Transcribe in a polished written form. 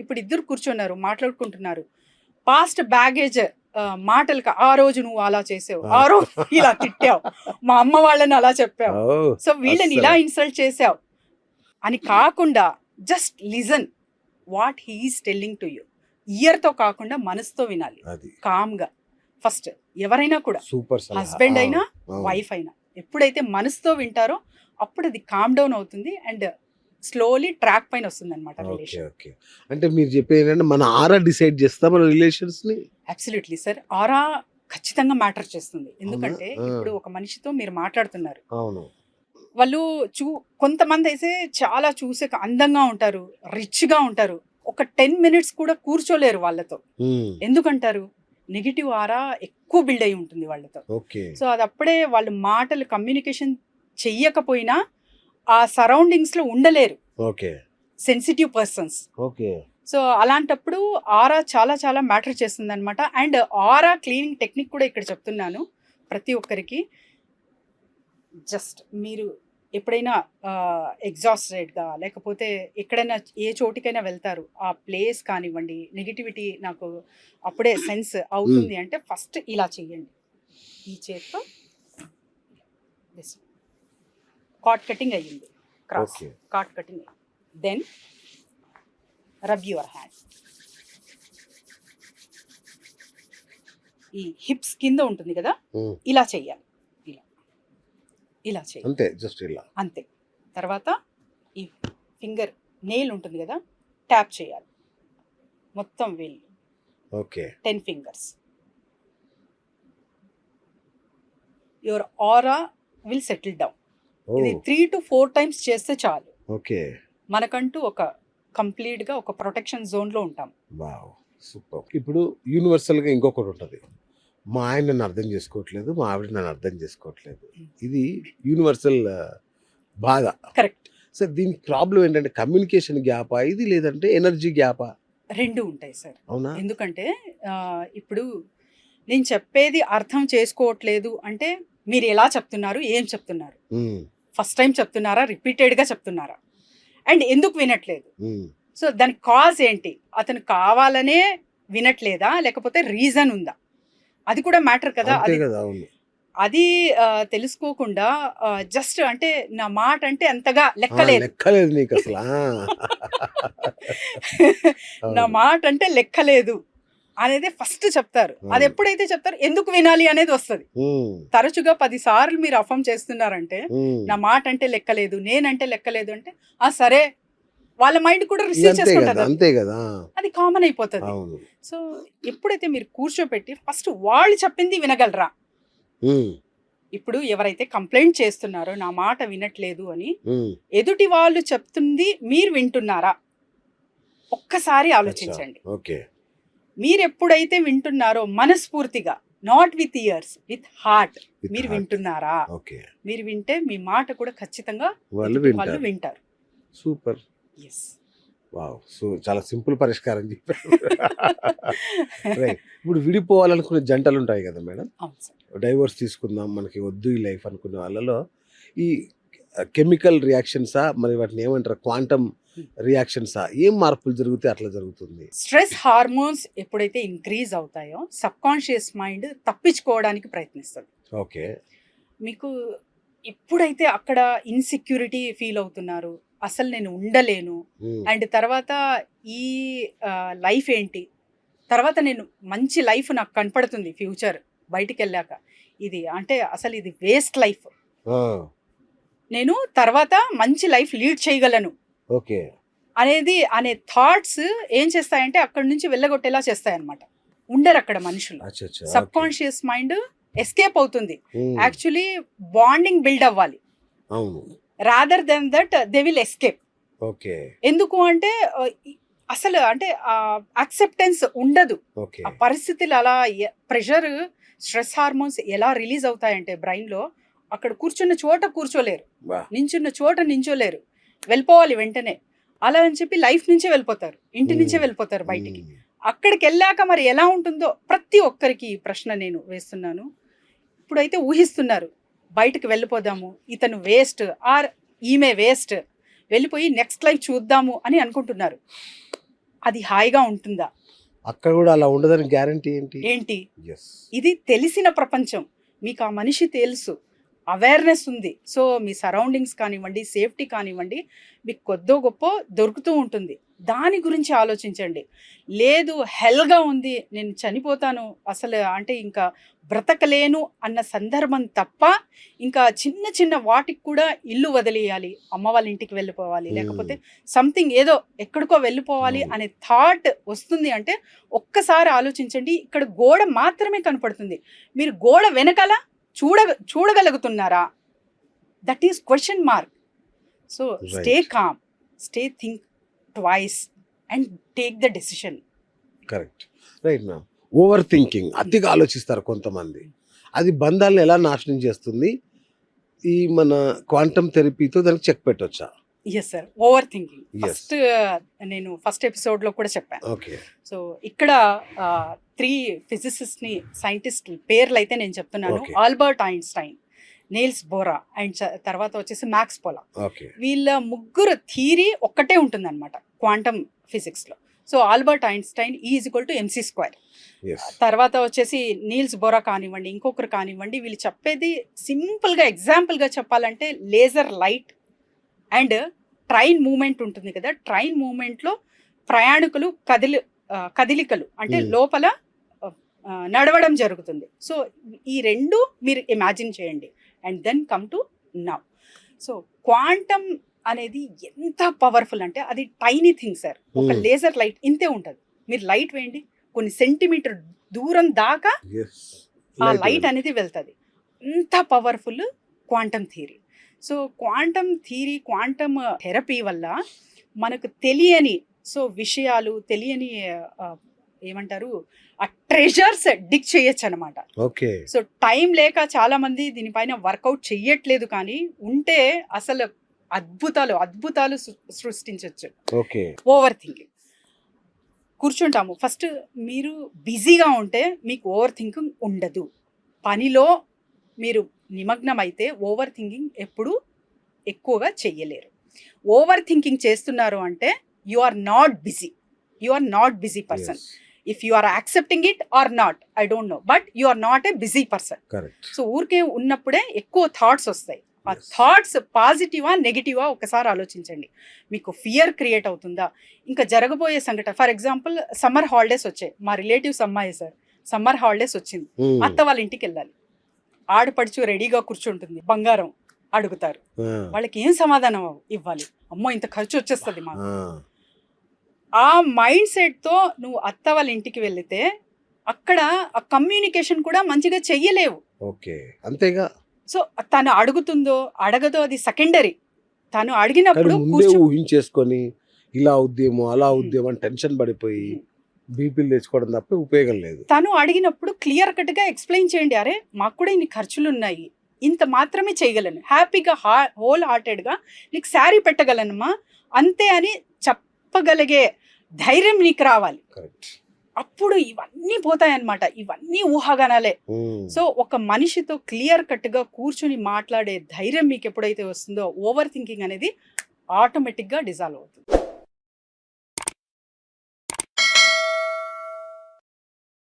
ఇప్పుడు ఇద్దరు కూర్చున్నారు, మాట్లాడుకుంటున్నారు. పాస్ట్ బ్యాగేజ్ మాటలకి ఆ రోజు నువ్వు అలా చేసావు, ఆ రోజు ఇలా తిట్టావు, మా అమ్మ వాళ్ళని అలా చెప్పావు, సో వీళ్ళని ఇలా ఇన్సల్ట్ చేసావు అని కాకుండా just listen what he's telling to you. ఇయర్తో కాకుండా మనసుతో వినాలి, కామ్గా. ఫస్ట్ ఎవరైనా కూడా, హస్బెండ్ అయినా వైఫ్ అయినా, ఎప్పుడైతే మనసుతో వింటారో అప్పుడు అది కామ్ డౌన్ అవుతుంది అండ్ స్లోలీ ట్రాక్ పైన వస్తుంది అనమాట రిలేషన్. అంటే మీరు చెప్పేది మన ఆరా డిసైడ్ చేస్తా మన రిలేషన్స్ ని. అబ్సల్యూట్లీ సార్, ఆరా ఖచ్చితంగా మ్యాటర్ చేస్తుంది. ఎందుకంటే ఇప్పుడు ఒక మనిషితో మీరు మాట్లాడుతున్నారు, వాళ్ళు కొంతమంది అయితే చాలా చూసే అందంగా ఉంటారు, రిచ్గా ఉంటారు, ఒక 10 minutes కూడా కూర్చోలేరు వాళ్ళతో. ఎందుకంటారు? నెగిటివ్ ఆరా ఎక్కువ బిల్డ్ అయి ఉంటుంది వాళ్ళతో. సో అది అప్పుడే వాళ్ళు మాటలు కమ్యూనికేషన్ చెయ్యకపోయినా ఆ సరౌండింగ్స్ లో ఉండలేరు, సెన్సిటివ్ పర్సన్స్. సో అలాంటప్పుడు ఆరా చాలా చాలా మ్యాటర్ చేస్తుంది అనమాట. అండ్ ఆరా క్లీనింగ్ టెక్నిక్ కూడా ఇక్కడ చెప్తున్నాను ప్రతి ఒక్కరికి. జస్ట్ మీరు ఎప్పుడైనా ఎగ్జాస్టెడ్గా లేకపోతే ఎక్కడైనా ఏ చోటికైనా వెళ్తారు, ఆ ప్లేస్ కానివ్వండి, నెగిటివిటీ నాకు అప్పుడే సెన్స్ అవుతుంది అంటే ఫస్ట్ ఇలా చెయ్యండి, ఈ చేత్తో కాట్ కటింగ్ అయ్యింది, క్రాస్ కాట్ కటింగ్ అయ్యింది, దెన్ రబ్ యువర్ హ్యాండ్. ఈ హిప్స్ కింద ఉంటుంది కదా, ఇలా చెయ్యాలి, ఇలా చేయాలి, అంతే, జస్ట్ ఇలా, అంతే. తర్వాత ఈ ఫింగర్ నెయిల్ ఉంటుంది కదా, ట్యాప్ చేయాలి మొత్తం వేళ్ళు, 10 fingers. Your aura will settle down. ఇది 3 to 4 times చేస్తే చాలు, మనకంటూ ఒక కంప్లీట్ గా ఒక ప్రొటెక్షన్ జోన్ లో ఉంటాం. సూపర్. ఇప్పుడు యూనివర్సల్ గా ఇంకొకటి ఉంటుంది, మా ఆయన నన్ను అర్థం చేసుకోవట్లేదు, మా ఆవిడ నన్ను అర్థం చేసుకోవట్లేదు. ఇది యూనివర్సల్ బాధ. కరెక్ట్ సార్, దీనికి ప్రాబ్లం ఏంటంటే కమ్యూనికేషన్ గ్యాపా ఇది, లేదంటే ఎనర్జీ గ్యాపా? రెండు ఉంటాయి సార్. అవునా? ఎందుకంటే ఇప్పుడు నేను చెప్పేది అర్థం చేసుకోవట్లేదు అంటే మీరు ఎలా చెప్తున్నారు, ఏం చెప్తున్నారు, ఫస్ట్ టైం చెప్తున్నారా, రిపీటెడ్గా చెప్తున్నారా, అండ్ ఎందుకు వినట్లేదు, సో దానికి కాజ్ ఏంటి, అతను కావాలనే వినట్లేదా లేకపోతే రీజన్ ఉందా, అది కూడా మ్యాటర్ కదా. అది తెలుసుకోకుండా జస్ట్ అంటే నా మాట అంటే అంతగా లెక్కలేదు నీకు అసలు నా మాట అంటే లెక్కలేదు అనేది ఫస్ట్ చెప్తారు. అది ఎప్పుడైతే చెప్తారు ఎందుకు వినాలి అనేది వస్తుంది. తరచుగా 10 సార్లు మీరు అఫర్మ్ చేస్తున్నారంటే నా మాట అంటే లెక్కలేదు, నేనంటే లెక్కలేదు అంటే ఆ సరే, వాళ్ళ మైండ్ కూడా రిసీవ్ చేసుకుంటారు, అంతే కదా, అది కామన్ అయిపోతుంది. సో ఎప్పుడైతే మీరు కూర్చోపెట్టి ఫస్ట్ వాళ్ళు చెప్పింది వినగలరా, ఇప్పుడు ఎవరైతే కంప్లైంట్ చేస్తున్నారో నా మాట వినట్లేదు అని, ఎదుటి వాళ్ళు చెప్తుంది మీరు వింటున్నారా ఒక్కసారి ఆలోచించండి. మీరు ఎప్పుడైతే వింటున్నారో మనస్ఫూర్తిగా, not with years, with heart మీరు వింటున్నారా, మీరు వింటే మీ మాట కూడా ఖచ్చితంగా వాళ్ళు వింటారు. సూపర్. వావ్, సో చాలా సింపుల్ పరిష్కారం చెప్పారు. ఇప్పుడు విడిపోవాలనుకునే జంటలు ఉంటాయి కదా మేడం, డైవోర్స్ తీసుకుందాం మనకి వద్దు ఈ లైఫ్ అనుకునే వాళ్ళలో ఈ కెమికల్ రియాక్షన్సా, మరి వాటిని ఏమంటారు, క్వాంటమ్ రియాక్షన్సా, ఏం మార్పులు జరిగితే అట్లా జరుగుతుంది? స్ట్రెస్ హార్మోన్స్ ఎప్పుడైతే ఇంక్రీజ్ అవుతాయో సబ్ కాన్షియస్ మైండ్ తప్పించుకోవడానికి ప్రయత్నిస్తుంది. మీకు ఎప్పుడైతే అక్కడ ఇన్సెక్యూరిటీ ఫీల్ అవుతున్నారు, అసలు నేను ఉండలేను, అండ్ తర్వాత ఈ లైఫ్ ఏంటి, తర్వాత నేను మంచి లైఫ్ నాకు కనపడుతుంది ఫ్యూచర్ బయటికి వెళ్ళాక, ఇది అంటే అసలు ఇది వేస్ట్ లైఫ్, నేను తర్వాత మంచి లైఫ్ లీడ్ చేయగలను అనే థాట్స్ ఏం చేస్తాయంటే అక్కడ నుంచి వెళ్ళగొట్టేలా చేస్తాయి అనమాట. ఉండరు అక్కడ మనుషులు, సబ్ కాన్షియస్ మైండ్ ఎస్కేప్ అవుతుంది. యాక్చువల్లీ బాండింగ్ బిల్డ్ అవ్వాలి, rather than that they will escape. ఎందుకు అంటే అసలు అంటే యాక్సెప్టెన్స్ ఉండదు ఆ పరిస్థితులు. అలా ప్రెషర్, స్ట్రెస్ హార్మోన్స్ ఎలా రిలీజ్ అవుతాయంటే బ్రెయిన్ లో, అక్కడ కూర్చున్న చోట కూర్చోలేరు, నించున్న చోట నించోలేరు, వెళ్ళిపోవాలి వెంటనే. అలా అని చెప్పి లైఫ్ నుంచే వెళ్ళిపోతారు, ఇంటి నుంచే వెళ్ళిపోతారు బయటికి. అక్కడికి వెళ్ళాక మరి ఎలా ఉంటుందో ప్రతి ఒక్కరికి ఈ ప్రశ్న నేను వేస్తున్నాను. ఇప్పుడైతే ఊహిస్తున్నారు బయటకు వెళ్ళిపోదాము, ఇతను వేస్ట్ ఆర్ ఈమె వేస్ట్, వెళ్ళిపోయి నెక్స్ట్ లైఫ్ చూద్దాము అని అనుకుంటున్నారు. అది హాయిగా ఉంటుందా? అక్కడ కూడా అలా ఉండదని గ్యారంటీ ఏంటి? ఏంటి? ఎస్. ఇది తెలిసిన ప్రపంచం. మీకు ఆ మనిషి తెలుసు, అవేర్నెస్ ఉంది. సో మీ సరౌండింగ్స్ కానివ్వండి, సేఫ్టీ కానివ్వండి, మీకు కొద్దో గొప్ప దొరుకుతూ ఉంటుంది. దాని గురించి ఆలోచించండి. లేదు హెల్గా ఉంది, నేను చనిపోతాను అసలు, అంటే ఇంకా బ్రతకలేను అన్న సందర్భం తప్ప ఇంకా చిన్న చిన్న వాటికి కూడా ఇల్లు వదిలేయాలి, అమ్మ వాళ్ళ ఇంటికి వెళ్ళిపోవాలి, లేకపోతే సంథింగ్ ఏదో ఎక్కడికో వెళ్ళిపోవాలి అనే థాట్ వస్తుంది అంటే ఒక్కసారి ఆలోచించండి. ఇక్కడ గోడ మాత్రమే కనపడుతుంది, మీరు గోడ వెనకాల చూడగలుగుతున్నారా? That is question mark. So stay calm, stay think twice and take the decision. Correct, right ma'am. Over thinking, అతిగా ఆలోచిస్తారు కొంతమంది, అది బంధాలను ఎలా నాశనం చేస్తుంది? ఈ మన క్వాంటమ్ థెరపీతో దానికి చెక్ పెట్టొచ్చా? ఎస్ సార్, ఓవర్ థింకింగ్ నేను ఫస్ట్ ఎపిసోడ్లో కూడా చెప్పాను. ఓకే. సో ఇక్కడ 3 ఫిజిసిస్ట్ని, సైంటిస్ట్ పేర్లు అయితే నేను చెప్తున్నాను. Albert Einstein, Niels Bohr and తర్వాత వచ్చేసి మ్యాక్స్ పోలాక్. వీళ్ళ ముగ్గురు థియరీ ఒక్కటే ఉంటుందన్నమాట క్వాంటమ్ ఫిజిక్స్లో. So Albert Einstein E=mc². తర్వాత వచ్చేసి నీల్స్ బోరా కానివ్వండి, ఇంకొకరు కానివ్వండి, వీళ్ళు చెప్పేది సింపుల్గా ఎగ్జాంపుల్గా చెప్పాలంటే laser light and train moment ఉంటుంది కదా, ట్రైన్ మూమెంట్లో ప్రయాణికులు కదిలికలు అంటే లోపల నడవడం జరుగుతుంది. సో ఈ రెండు మీరు ఇమాజిన్ చేయండి and then come to now. So quantum అనేది ఎంత పవర్ఫుల్ అంటే అది టైనీ థింగ్ సార్. ఒక లేజర్ లైట్ ఇంతే ఉంటుంది, మీరు లైట్ వేయండి కొన్ని సెంటీమీటర్ దూరం దాకా ఆ లైట్ అనేది వెళ్తుంది. అంత powerful quantum theory. So quantum theory, quantum therapy వల్ల మనకు తెలియని విషయాలు, తెలియని ఏమంటారు ఆ ట్రెజర్స్ డిగ్ చేయొచ్చు అనమాట. ఓకే. సో టైం లేక చాలా మంది దీనిపైన వర్కౌట్ చెయ్యట్లేదు, కానీ ఉంటే అసలు అద్భుతాలు సృష్టించవచ్చు. ఓకే. ఓవర్ థింకింగ్ కూర్చుంటాము, ఫస్ట్ మీరు బిజీగా ఉంటే మీకు ఓవర్ థింకింగ్ ఉండదు. పనిలో మీరు నిమగ్నం అయితే ఓవర్ థింకింగ్ ఎప్పుడు ఎక్కువగా చెయ్యలేరు. ఓవర్ థింకింగ్ చేస్తున్నారు అంటే you are not busy person. If you are accepting it or not, I don't know, but you are not a busy person. సో ఊరికే ఉన్నప్పుడే ఎక్కువ థాట్స్ వస్తాయి. ఆ థాట్స్ పాజిటివా నెగిటివా ఒకసారి ఆలోచించండి. మీకు ఫియర్ క్రియేట్ అవుతుందా? ఇంకా జరగబోయే సంఘటన, ఫర్ ఎగ్జాంపుల్ సమ్మర్ హాలిడేస్ వచ్చాయి, మా రిలేటివ్స్ అమ్మాయి సార్ సమ్మర్ హాలిడేస్ వచ్చింది, అత్త వాళ్ళ ఇంటికి వెళ్ళాలి, ఆడపడుచు రెడీగా కూర్చుంటుంది, బంగారం అడుగుతారు, వాళ్ళకి ఏం సమాధానం ఇవ్వాలి? అమ్మో ఇంత ఖర్చు వచ్చేస్తుంది మాకు. ఆ మైండ్ సెట్తో నువ్వు అత్త వాళ్ళ ఇంటికి వెళితే అక్కడ ఆ కమ్యూనికేషన్ కూడా మంచిగా చెయ్యలేవు. ఓకే, అంతేగా. సో తను అడుగుతుందో అడగదో అది సెకండరీ. తను అడిగినప్పుడు ఊహించేసుకొని ఇలా ఉద్యమం అలా ఉద్యమం అని టెన్షన్ పడిపోయి బీపీలు తెచ్చుకోవడం తప్ప ఉపయోగం లేదు. తను అడిగినప్పుడు క్లియర్ కట్గా ఎక్స్ప్లెయిన్ చేయండి, అరే మాకు కూడా ఇన్ని ఖర్చులు ఉన్నాయి, ఇంత మాత్రమే చేయగలను, హ్యాపీగా హోల్ హార్టెడ్గా నీకు శారీ పెట్టగలనమ్మా అంతే అని చెప్పగలిగే ధైర్యం నీకు రావాలి. అప్పుడు ఇవన్నీ పోతాయన్నమాట, ఇవన్నీ ఊహాగానాలే. సో ఒక మనిషితో క్లియర్ కట్గా కూర్చుని మాట్లాడే ధైర్యం మీకు ఎప్పుడైతే వస్తుందో ఓవర్ థింకింగ్ అనేది ఆటోమేటిక్గా డిజాల్వ్ అవుతుంది.